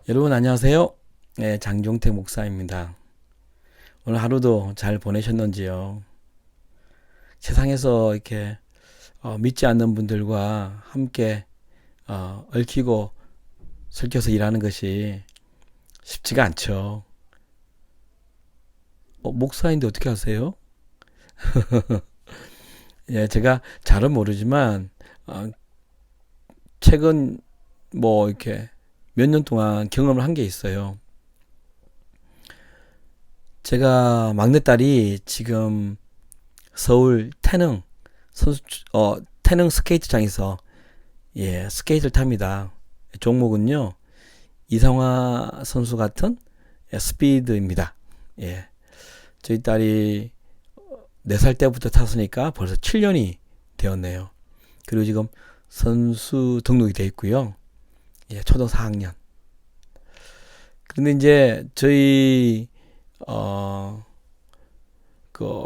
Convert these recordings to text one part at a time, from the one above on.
여러분 안녕하세요. 네, 장종택 목사입니다. 오늘 하루도 잘 보내셨는지요? 세상에서 이렇게 믿지 않는 분들과 함께 얽히고 설켜서 일하는 것이 쉽지가 않죠. 목사인데 어떻게 하세요? 예, 제가 잘은 모르지만 어, 최근 뭐 이렇게 몇 년 동안 경험을 한 게 있어요. 제가 막내딸이 지금 서울 선수 태릉 스케이트장에서 스케이트를 tab니다. 종목은요 이상화 선수 같은 스피드입니다. 예, 저희 딸이 4살 때부터 탔으니까 벌써 7년이 되었네요. 그리고 지금 선수 등록이 돼 있고요. 예, 초등 4학년. 그런데 이제 저희 어, 그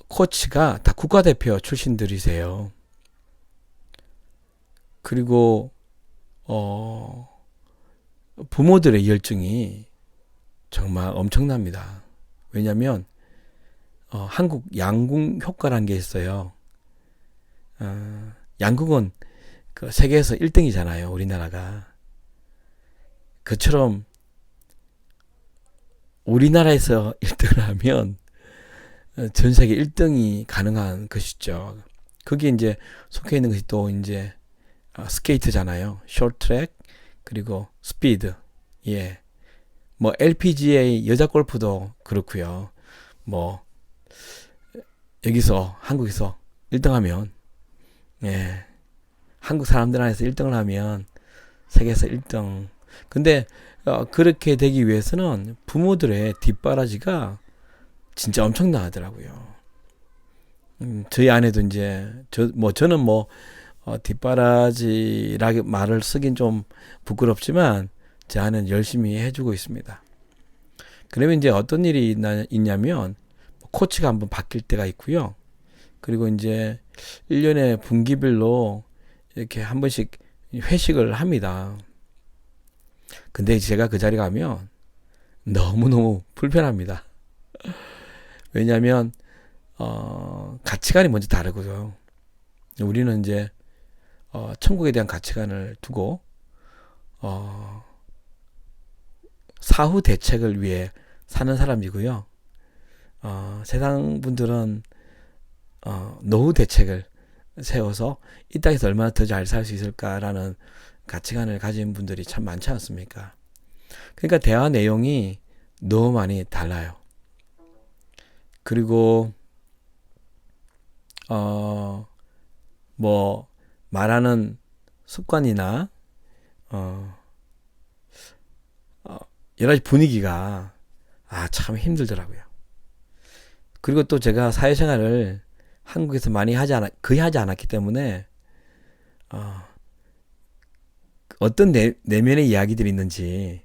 코치가 다 국가대표 출신들이세요. 그리고 어, 부모들의 열정이 정말 엄청납니다. 왜냐하면 한국 양궁 효과라는 게 있어요. 양궁은 그 세계에서 1등이잖아요. 우리나라가. 그처럼 우리나라에서 1등을 하면 전 세계 1등이 가능한 것이죠. 거기에 이제 속해 있는 것이 또 이제 스케이트잖아요. 쇼트트랙 그리고 스피드. 예. 뭐 LPGA 여자 골프도 그렇고요. 뭐 여기서 한국에서 1등하면 예. 한국 사람들 안에서 1등을 하면 세계에서 1등. 근데 그렇게 되기 위해서는 부모들의 뒷바라지가 진짜 엄청나더라고요. 저희 아내도 이제 저는 뒷바라지라고 말을 쓰긴 좀 부끄럽지만 제 아내는 열심히 해주고 있습니다. 그러면 이제 어떤 일이 있냐면 코치가 한번 바뀔 때가 있고요. 그리고 이제 1년에 분기별로 이렇게 한 번씩 회식을 합니다. 근데 제가 그 자리 가면 너무너무 불편합니다. 왜냐하면 가치관이 먼저 다르고요. 우리는 이제 천국에 대한 가치관을 두고 어, 사후 대책을 위해 사는 사람이고요. 세상 분들은 노후 대책을 세워서 이 땅에서 얼마나 더 잘 살 수 있을까라는 가치관을 가진 분들이 참 많지 않습니까? 그러니까 대화 내용이 너무 많이 달라요. 그리고 어, 뭐 말하는 습관이나 어, 여러 가지 분위기가 참 힘들더라고요. 그리고 또 제가 사회생활을 한국에서 거의 하지 않았기 때문에 어, 어떤 내면의 이야기들이 있는지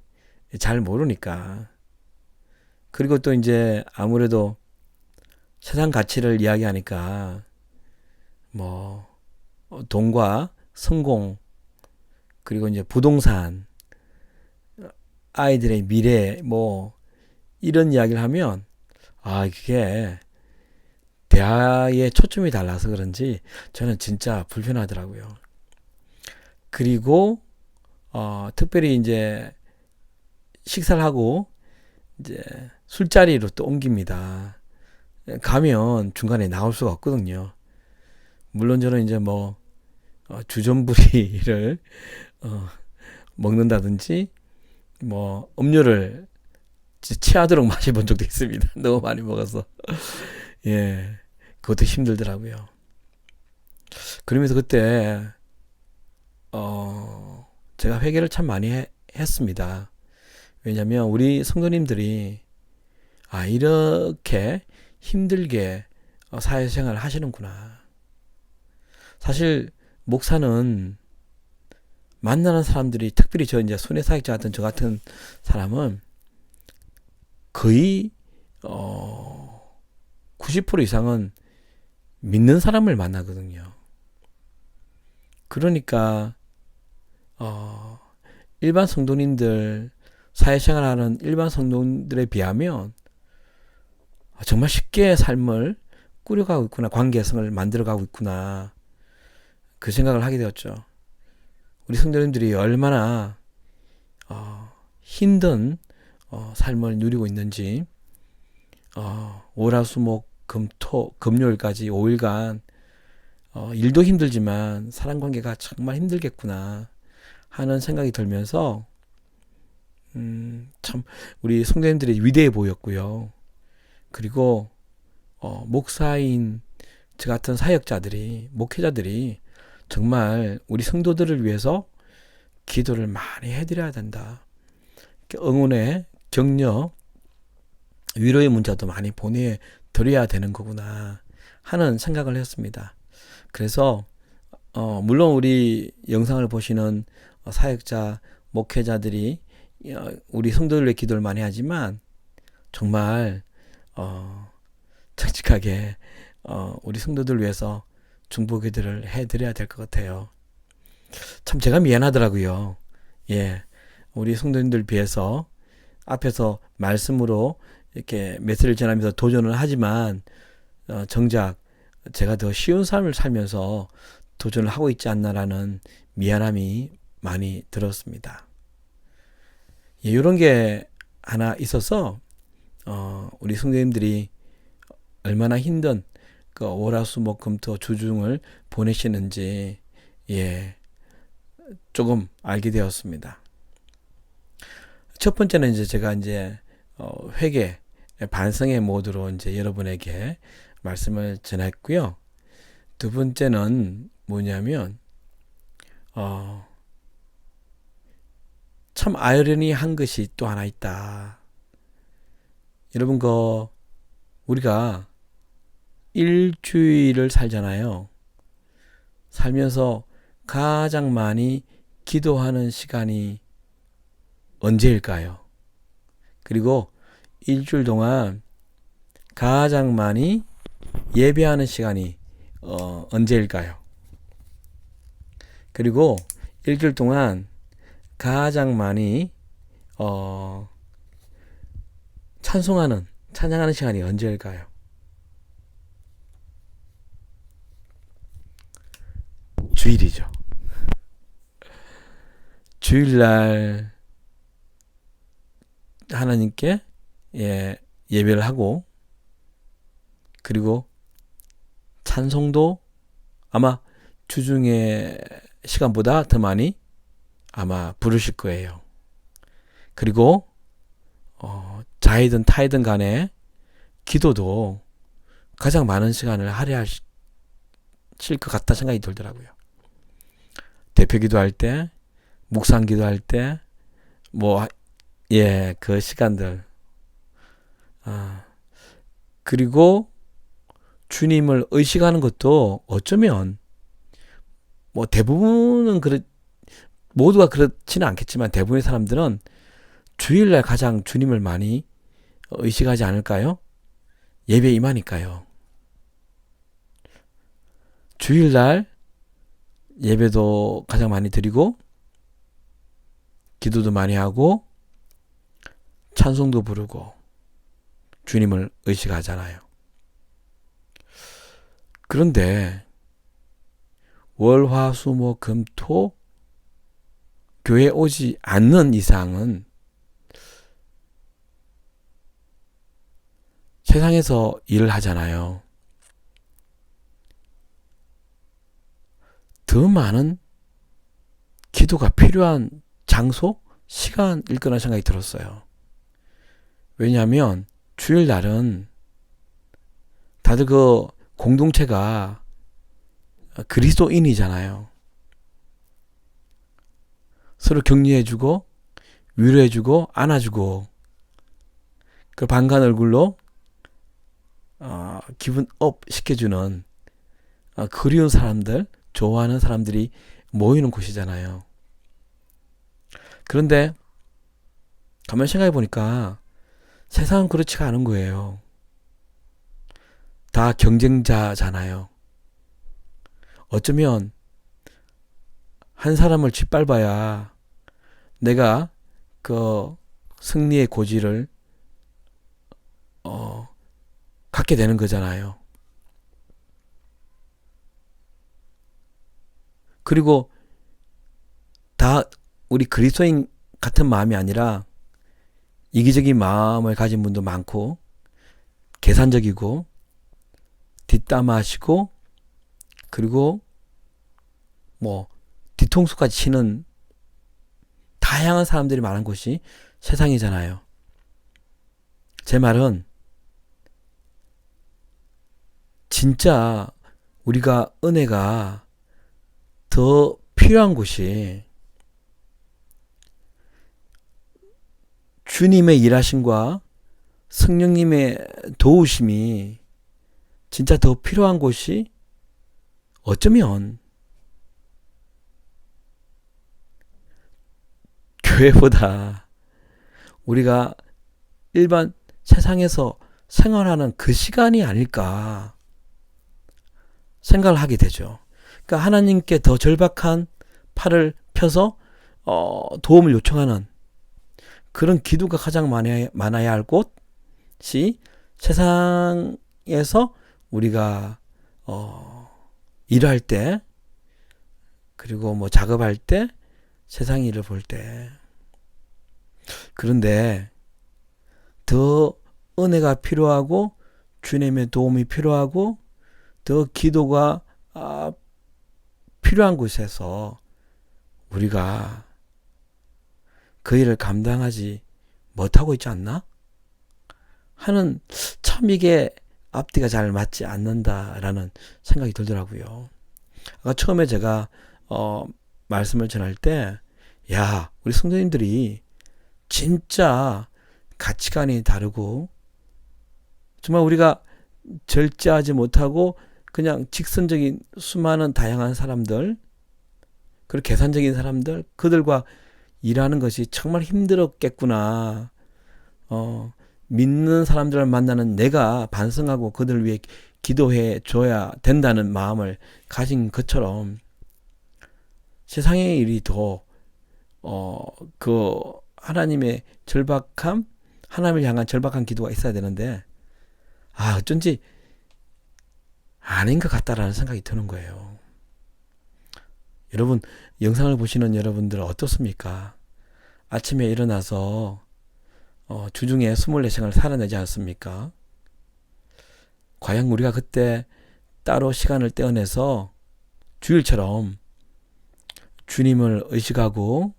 잘 모르니까. 그리고 또 이제 아무래도 세상 가치를 이야기하니까 뭐 돈과 성공 그리고 이제 부동산 아이들의 미래 뭐 이런 이야기를 하면 그게 대화의 초점이 달라서 그런지 저는 진짜 불편하더라고요. 그리고 특별히 이제 식사를 하고 이제 술자리로 또 옮깁니다. 가면 중간에 나올 수가 없거든요. 물론 저는 이제 뭐 주전부리를 어, 먹는다든지 뭐 음료를 취하도록 마셔본 적도 있습니다. 너무 많이 먹어서 예 그것도 힘들더라고요. 그러면서 그때 제가 회개를 참 많이 했습니다. 왜냐하면 우리 성도님들이 이렇게 힘들게 사회생활을 하시는구나. 사실 목사는 만나는 사람들이 특별히 저 이제 순회사역자 같은 저 같은 사람은 거의 90% 이상은 믿는 사람을 만나거든요. 그러니까 일반 성도님들 사회생활하는 일반 성도들에 비하면 정말 쉽게 삶을 꾸려가고 있구나, 관계성을 만들어가고 있구나, 그 생각을 하게 되었죠. 우리 성도님들이 얼마나 힘든 삶을 누리고 있는지, 월화수목금토 금요일까지 5일간 일도 힘들지만 사람관계가 정말 힘들겠구나 하는 생각이 들면서 참 우리 성도님들이 위대해 보였고요. 그리고 목사인 저 같은 사역자들이, 목회자들이 정말 우리 성도들을 위해서 기도를 많이 해드려야 된다. 응원의 격려, 위로의 문자도 많이 보내드려야 되는 거구나 하는 생각을 했습니다. 그래서 물론 우리 영상을 보시는 사역자, 목회자들이 우리 성도들 위해 기도를 많이 하지만 정말 정직하게 우리 성도들 위해서 중보기도를 해드려야 될 것 같아요. 참 제가 미안하더라고요. 예, 우리 성도님들 비해서 앞에서 말씀으로 이렇게 메시지를 전하면서 도전을 하지만 정작 제가 더 쉬운 삶을 살면서 도전을 하고 있지 않나라는 미안함이 많이 들었습니다. 예, 이런 게 하나 있어서 우리 성도님들이 얼마나 힘든 그 월화수목금토 주중을 보내시는지 조금 알게 되었습니다. 첫 번째는 이제 제가 이제 회개, 반성의 모드로 이제 여러분에게 말씀을 전했고요. 두 번째는 뭐냐면 참 아이러니한 것이 또 하나 있다. 여러분, 우리가 일주일을 살잖아요. 살면서 가장 많이 기도하는 시간이 언제일까요? 그리고 일주일 동안 가장 많이 예배하는 시간이 언제일까요? 그리고 일주일 동안 가장 많이 찬양하는 시간이 언제일까요? 주일이죠. 주일날 하나님께 예배를 하고, 그리고 찬송도 아마 주중의 시간보다 더 많이 아마 부르실 거예요. 그리고 자이든 타이든 간에 기도도 가장 많은 시간을 할애하실 것 같다 생각이 들더라고요. 대표 기도할 때, 묵상 기도할 때, 그 시간들. 그리고 주님을 의식하는 것도 어쩌면 대부분은 모두가 그렇지는 않겠지만 대부분의 사람들은 주일날 가장 주님을 많이 의식하지 않을까요? 예배에 임하니까요. 주일날 예배도 가장 많이 드리고, 기도도 많이 하고, 찬송도 부르고, 주님을 의식하잖아요. 그런데 월화수목금토 교회에 오지 않는 이상은 세상에서 일을 하잖아요. 더 많은 기도가 필요한 장소, 시간일 거라는 생각이 들었어요. 왜냐하면 주일날은 다들 공동체가 그리스도인이잖아요. 서로 격려해주고, 위로해주고, 안아주고, 그 반가운 얼굴로 기분 업 시켜주는 그리운 사람들, 좋아하는 사람들이 모이는 곳이잖아요. 그런데 가만히 생각해 보니까 세상은 그렇지가 않은 거예요. 다 경쟁자잖아요. 어쩌면 한 사람을 짓밟아야 내가 승리의 고지를 갖게 되는 거잖아요. 그리고 다 우리 그리스도인 같은 마음이 아니라 이기적인 마음을 가진 분도 많고, 계산적이고 뒷담화하시고, 그리고 뭐 뒤통수까지 치는 다양한 사람들이 많은 곳이 세상이잖아요. 제 말은 진짜 우리가 은혜가 더 필요한 곳이 주님의 일하심과 성령님의 도우심이 진짜 더 필요한 곳이 어쩌면 교회보다 우리가 일반 세상에서 생활하는 그 시간이 아닐까 생각을 하게 되죠. 그러니까 하나님께 더 절박한 팔을 펴서 도움을 요청하는 그런 기도가 가장 많아야 할 곳이 세상에서 우리가 일할 때, 그리고 뭐 작업할 때, 세상 일을 볼 때. 그런데 더 은혜가 필요하고 주님의 도움이 필요하고 더 기도가 필요한 곳에서 우리가 그 일을 감당하지 못하고 있지 않나? 하는, 참 이게 앞뒤가 잘 맞지 않는다라는 생각이 들더라고요. 아까 처음에 제가 말씀을 전할 때, 야, 우리 성도님들이 진짜 가치관이 다르고 정말 우리가 절제하지 못하고 그냥 직선적인 수많은 다양한 사람들, 그리고 계산적인 사람들, 그들과 일하는 것이 정말 힘들었겠구나. 믿는 사람들을 만나는 내가 반성하고 그들을 위해 기도해 줘야 된다는 마음을 가진 것처럼 세상의 일이 더 그 하나님의 절박함, 하나님을 향한 절박한 기도가 있어야 되는데 어쩐지 아닌 것 같다라는 생각이 드는 거예요. 여러분, 영상을 보시는 여러분들은 어떻습니까? 아침에 일어나서 주중에 24시간을 살아내지 않습니까? 과연 우리가 그때 따로 시간을 떼어내서 주일처럼 주님을 의식하고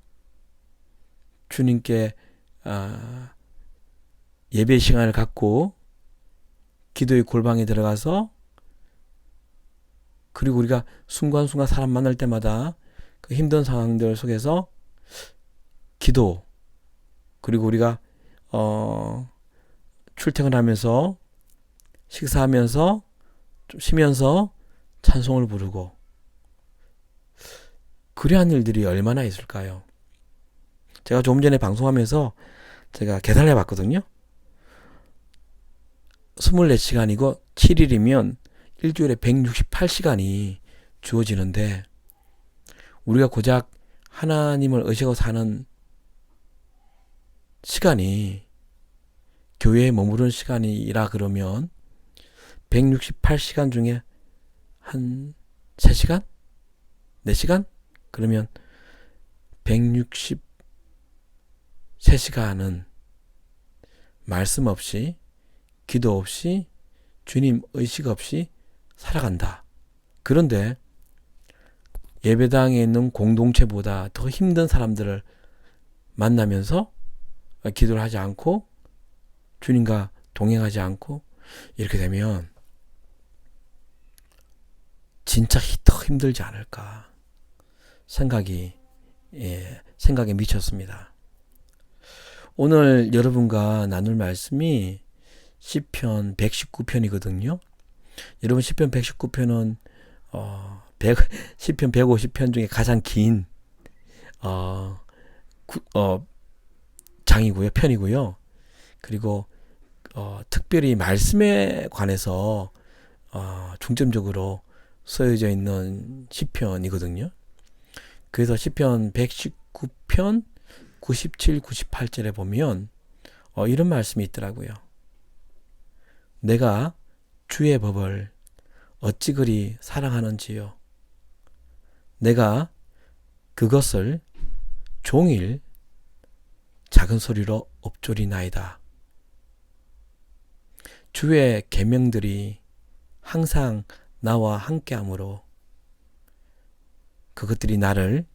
주님께 예배 시간을 갖고 기도의 골방에 들어가서, 그리고 우리가 순간순간 사람 만날 때마다 그 힘든 상황들 속에서 기도, 그리고 우리가 출퇴근하면서 식사하면서 좀 쉬면서 찬송을 부르고, 그러한 일들이 얼마나 있을까요? 제가 조금 전에 방송하면서 제가 계산을 해봤거든요. 24시간이고 7일이면 일주일에 168시간이 주어지는데, 우리가 고작 하나님을 의식하고 사는 시간이 교회에 머무르는 시간이라 그러면 168시간 중에 한 3시간? 4시간? 그러면 163시간은 말씀 없이, 기도 없이, 주님 의식 없이 살아간다. 그런데 예배당에 있는 공동체보다 더 힘든 사람들을 만나면서 기도를 하지 않고 주님과 동행하지 않고 이렇게 되면 진짜 더 힘들지 않을까 생각에 미쳤습니다. 오늘 여러분과 나눌 말씀이 시편 119편이거든요. 여러분, 시편 119편은 시편 150편 중에 가장 긴 장이고요, 편이고요. 그리고 특별히 말씀에 관해서 중점적으로 쓰여져 있는 시편이거든요. 그래서 시편 119편 97, 98절에 보면 이런 말씀이 있더라고요. 내가 주의 법을 어찌 그리 사랑하는지요. 내가 그것을 종일 작은 소리로 엎조리나이다. 주의 계명들이 항상 나와 함께하므로 그것들이 나를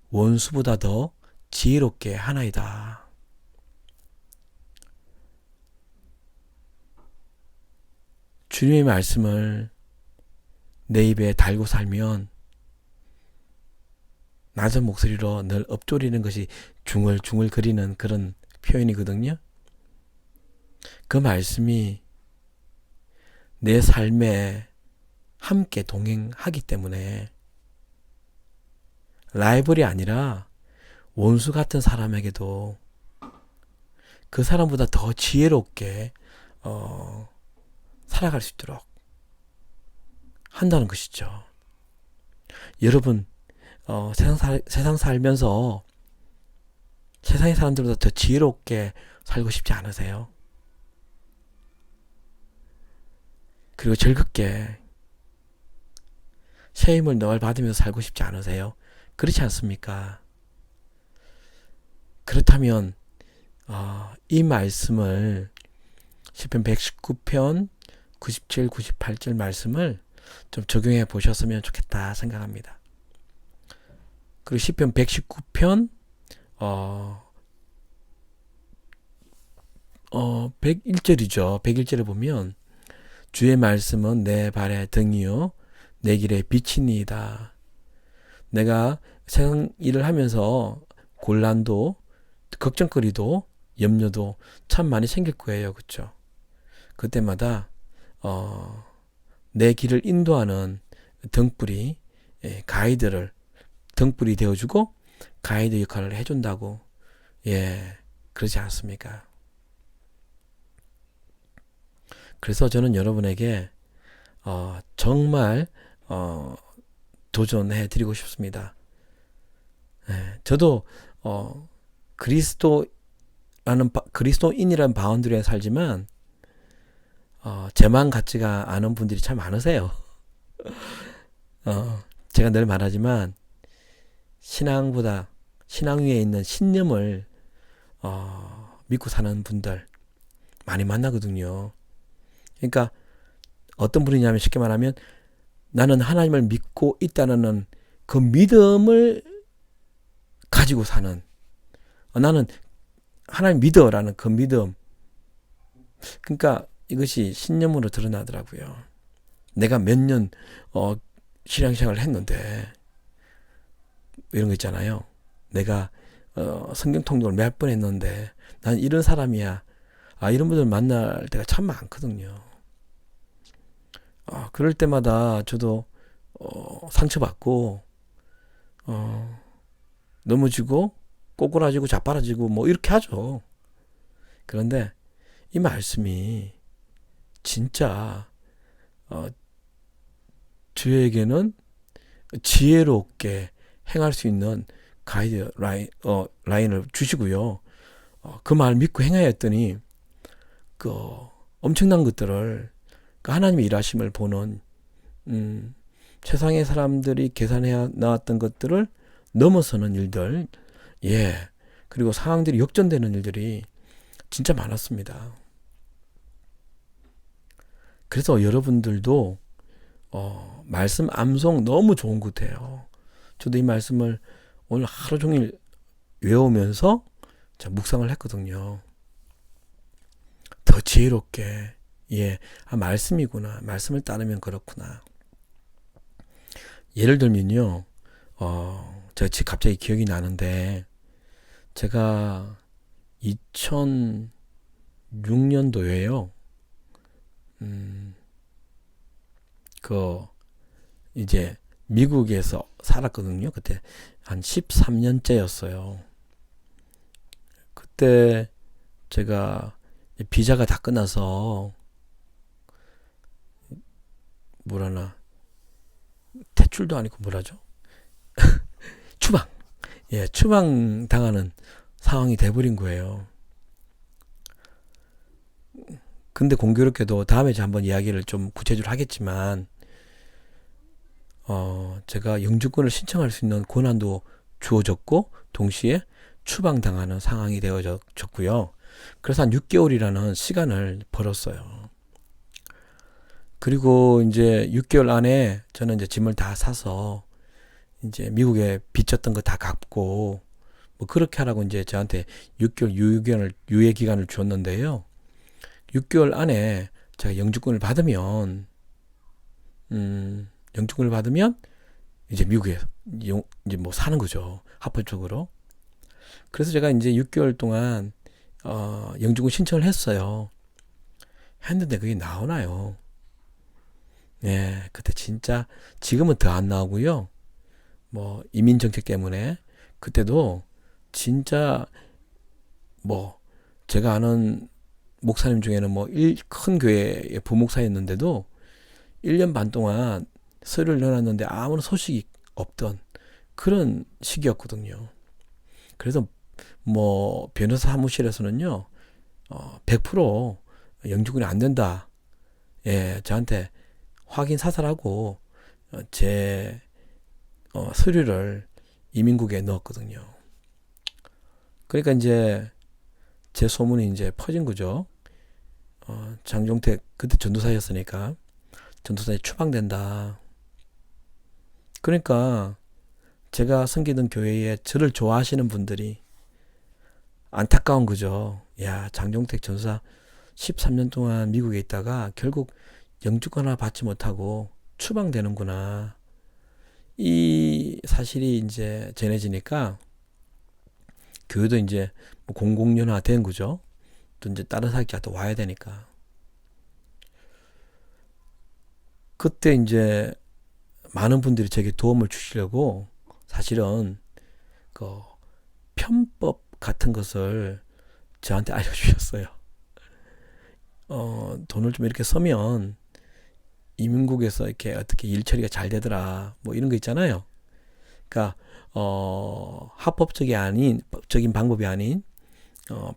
원수보다 더 지혜롭게 하나이다. 주님의 말씀을 내 입에 달고 살면 낮은 목소리로 늘 엎조리는 것이 중얼중얼 거리는 그런 표현이거든요. 그 말씀이 내 삶에 함께 동행하기 때문에 라이벌이 아니라 원수 같은 사람에게도 그 사람보다 더 지혜롭게 살아갈 수 있도록 한다는 것이죠. 여러분 세상 살면서 세상의 사람들보다 더 지혜롭게 살고 싶지 않으세요? 그리고 즐겁게 새 힘을 늘 받으면서 살고 싶지 않으세요? 그렇지 않습니까? 그렇다면 이 말씀을 시편 119편 97, 98절 말씀을 좀 적용해 보셨으면 좋겠다 생각합니다. 그리고 시편 119편 101절이죠. 101절에 보면 주의 말씀은 내 발의 등이요 내 길의 빛이니이다. 내가 세상 일을 하면서 곤란도 걱정거리도 염려도 참 많이 생길 거예요. 그렇죠? 그때마다 내 길을 인도하는 등불이 가이드를 등불이 되어주고 가이드 역할을 해준다고 그러지 않습니까? 그래서 저는 여러분에게 정말 도전해 드리고 싶습니다. 저도 그리스도인이라는 바운드리에 살지만 제만 같지가 않은 분들이 참 많으세요. 제가 늘 말하지만 신앙 위에 있는 신념을 믿고 사는 분들 많이 만나거든요. 그러니까 어떤 분이냐면 쉽게 말하면 나는 하나님을 믿고 있다는 그 믿음을 가지고 사는 나는 하나님 믿어라는 그 믿음. 그러니까 이것이 신념으로 드러나더라고요. 내가 몇 년 신앙생활을 했는데 이런 거 있잖아요. 내가 성경 통독을 몇 번 했는데 난 이런 사람이야. 이런 분들 만날 때가 참 많거든요. 그럴 때마다 저도 상처받고 넘어지고 꼬꾸라지고 자빠라지고 뭐 이렇게 하죠. 그런데 이 말씀이 진짜 저에게는 지혜롭게 행할 수 있는 가이드 라인을 주시고요. 그 말 믿고 행해야 했더니 그 엄청난 것들을 그 하나님의 일하심을 보는 세상의 사람들이 계산해 나왔던 것들을 넘어서는 일들 그리고 상황들이 역전되는 일들이 진짜 많았습니다. 그래서 여러분들도 말씀 암송 너무 좋은 것 같아요. 저도 이 말씀을 오늘 하루 종일 외우면서 묵상을 했거든요. 더 지혜롭게 말씀이구나. 말씀을 따르면 그렇구나. 예를 들면요. 제가 지금 갑자기 기억이 나는데 제가 2006년도에요. 이제 미국에서 살았거든요. 그때 한 13년째였어요. 그때 제가 비자가 다 끝나서 뭐라나 퇴출도 아니고 뭐라죠? 추방. 예, 추방당하는 상황이 돼버린 거예요. 근데 공교롭게도 다음에 제가 한번 이야기를 좀 구체적으로 하겠지만, 제가 영주권을 신청할 수 있는 권한도 주어졌고, 동시에 추방당하는 상황이 되어졌고요. 그래서 한 6개월이라는 시간을 벌었어요. 그리고 이제 6개월 안에 저는 이제 짐을 다 사서 이제 미국에 빚졌던 거 다 갚고, 뭐 그렇게 하라고 이제 저한테 6개월 유예 기간을 줬는데요. 6개월 안에 제가 영주권을 받으면, 영주권을 받으면 이제 미국에 이제 뭐 사는 거죠. 합법적으로. 그래서 제가 이제 6개월 동안 영주권 신청을 했어요. 했는데 그게 나오나요? 네, 그때 진짜 지금은 더 안 나오고요. 뭐 이민 정책 때문에 그때도 진짜 뭐 제가 아는 목사님 중에는 뭐 큰 교회의 부목사였는데도 1년 반 동안 서류를 넣어놨는데 아무런 소식이 없던 그런 시기였거든요. 그래서 뭐 변호사 사무실에서는요, 100% 영주권이 안 된다. 예, 저한테 확인 사살하고 제 서류를 이민국에 넣었거든요. 그러니까 이제 제 소문이 이제 퍼진 거죠. 장종택 그때 전도사였으니까 전도사에 추방된다. 그러니까 제가 섬기던 교회에 저를 좋아하시는 분들이 안타까운 거죠. 야, 장종택 전도사 13년 동안 미국에 있다가 결국 영주권 하나 받지 못하고 추방되는구나. 이 사실이 이제 전해지니까 교회도 이제 뭐 공공연화 된 거죠. 또 이제 다른 사역자가 또 와야 되니까. 그때 이제 많은 분들이 제게 도움을 주시려고 사실은 그 편법 같은 것을 저한테 알려주셨어요. 돈을 좀 이렇게 쓰면 이민국에서 이렇게 어떻게 일 처리가 잘 되더라. 뭐 이런 거 있잖아요. 그러니까 합법적이 아닌 법적인 방법이 아닌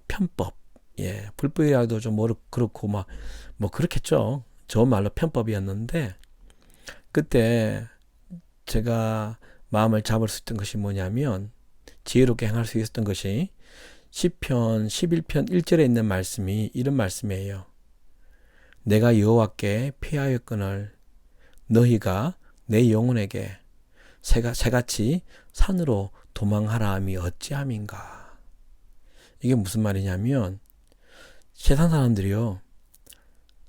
편법. 예, 불법이라도 좀 그렇고 뭐 그렇겠죠. 좋은 말로 편법이었는데 그때 제가 마음을 잡을 수 있던 것이 뭐냐면 지혜롭게 행할 수 있었던 것이 시편 11편 1절에 있는 말씀이 이런 말씀이에요. 내가 여호와께 피하였거늘 너희가 내 영혼에게 새같이 산으로 도망하라 함이 어찌함인가. 이게 무슨 말이냐면 세상 사람들이요,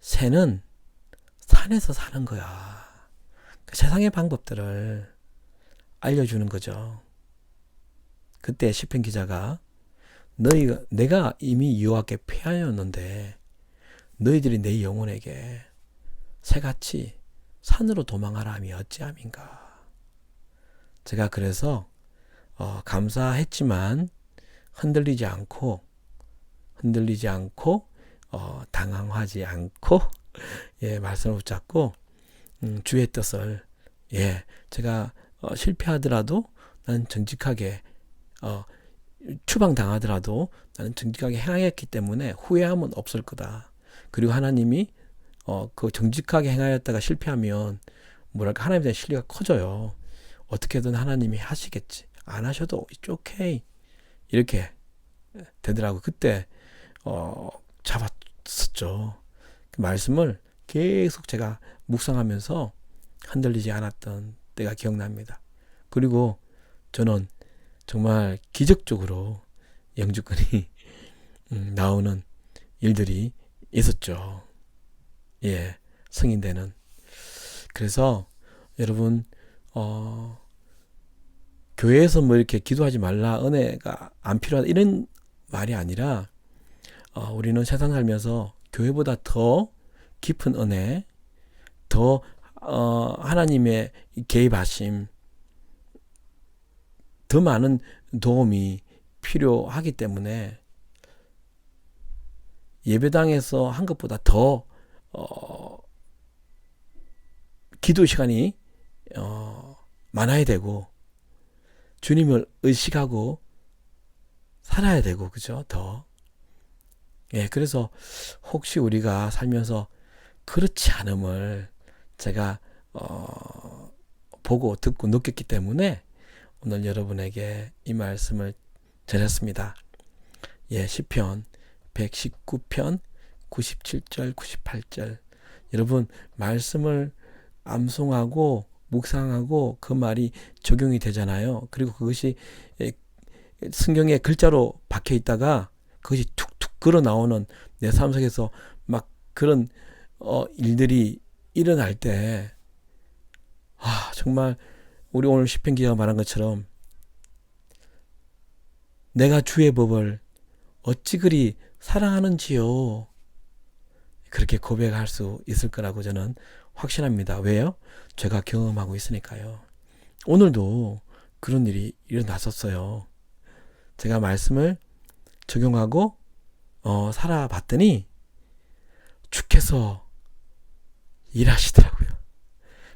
새는 산에서 사는 거야. 세상의 방법들을 알려주는 거죠. 그때 시편 기자가 내가 이미 여호와께 피하였는데 너희들이 내 영혼에게 새같이 산으로 도망하라 함이 어찌함인가. 제가 그래서 감사했지만 흔들리지 않고 당황하지 않고 예, 말씀을 붙잡고 주의 뜻을 제가 실패하더라도 나는 정직하게 추방당하더라도 나는 정직하게 행하였기 때문에 후회함은 없을 거다. 그리고 하나님이 그 정직하게 행하였다가 실패하면 뭐랄까 하나님에 대한 신뢰가 커져요. 어떻게든 하나님이 하시겠지. 안 하셔도 it's okay. 이렇게 되더라고요. 그때 잡았었죠. 그 말씀을 계속 제가 묵상하면서 흔들리지 않았던 때가 기억납니다. 그리고 저는 정말 기적적으로 영주권이 나오는 일들이 있었죠. 예, 승인되는. 그래서 여러분 교회에서 뭐 이렇게 기도하지 말라, 은혜가 안 필요하다 이런 말이 아니라 우리는 세상 살면서 교회보다 더 깊은 은혜, 더 하나님의 개입하심, 더 많은 도움이 필요하기 때문에 예배당에서 한 것보다 더 기도 시간이 많아야 되고 주님을 의식하고 살아야 되고, 그죠? 더. 예, 그래서 혹시 우리가 살면서 그렇지 않음을 제가 보고 듣고 느꼈기 때문에 오늘 여러분에게 이 말씀을 전했습니다. 예, 시편 119편 97절 98절. 여러분 말씀을 암송하고 묵상하고 그 말이 적용이 되잖아요. 그리고 그것이 성경에 글자로 박혀 있다가 그것이 툭툭 걸어 나오는 내 삶 속에서 막 그런 일들이 일어날 때, 정말 우리 오늘 시편 기자가 말한 것처럼 내가 주의 법을 어찌 그리 사랑하는지요. 그렇게 고백할 수 있을 거라고 저는 확신합니다. 왜요? 제가 경험하고 있으니까요. 오늘도 그런 일이 일어났었어요. 제가 말씀을 적용하고 살아봤더니 주께서 일하시더라고요.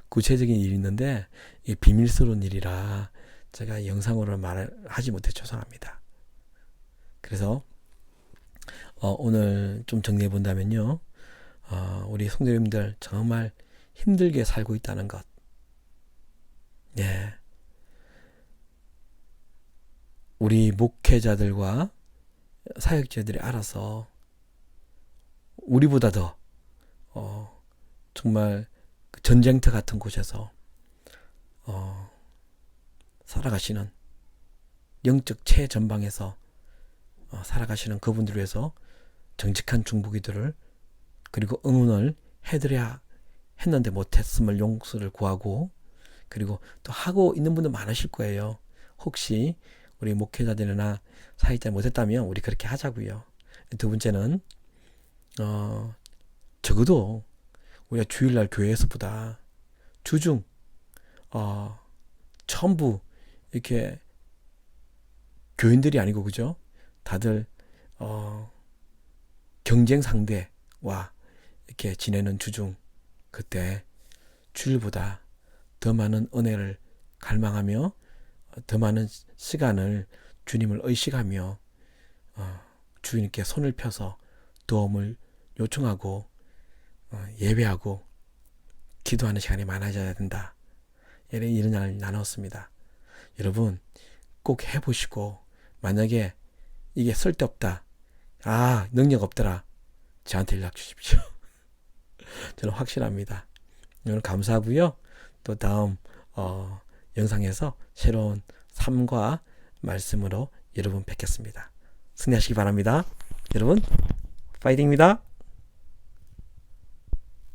구체적인 일이 있는데 이 비밀스러운 일이라 제가 영상으로 말하지 못해 죄송합니다. 그래서 오늘 좀 정리해 본다면요. 우리 성도님들 정말 힘들게 살고 있다는 것. 예. 우리 목회자들과 사역자들이 알아서 우리보다 더 정말 전쟁터 같은 곳에서 살아가시는 영적 최전방에서 살아가시는 그분들 위해서 정직한 중보기도를 그리고 응원을 해드려야 했는데 못했음을 용서를 구하고 그리고 또 하고 있는 분들 많으실 거예요. 혹시 우리 목회자들이나 사역자 못했다면 우리 그렇게 하자고요. 두 번째는 적어도 우리가 주일날 교회에서보다 주중 전부 이렇게 교인들이 아니고 그죠? 다들 경쟁 상대와 이렇게 지내는 주중 그때 주일보다 더 많은 은혜를 갈망하며 더 많은 시간을 주님을 의식하며 주님께 손을 펴서 도움을 요청하고 예배하고 기도하는 시간이 많아져야 된다. 이런 날 나눴습니다. 여러분 꼭 해보시고 만약에 이게 쓸데없다. 능력 없더라. 저한테 연락 주십시오. 저는 확실합니다. 오늘 감사하고요. 또 다음 영상에서 새로운 삶과 말씀으로 여러분 뵙겠습니다. 승리하시기 바랍니다. 여러분 파이팅입니다.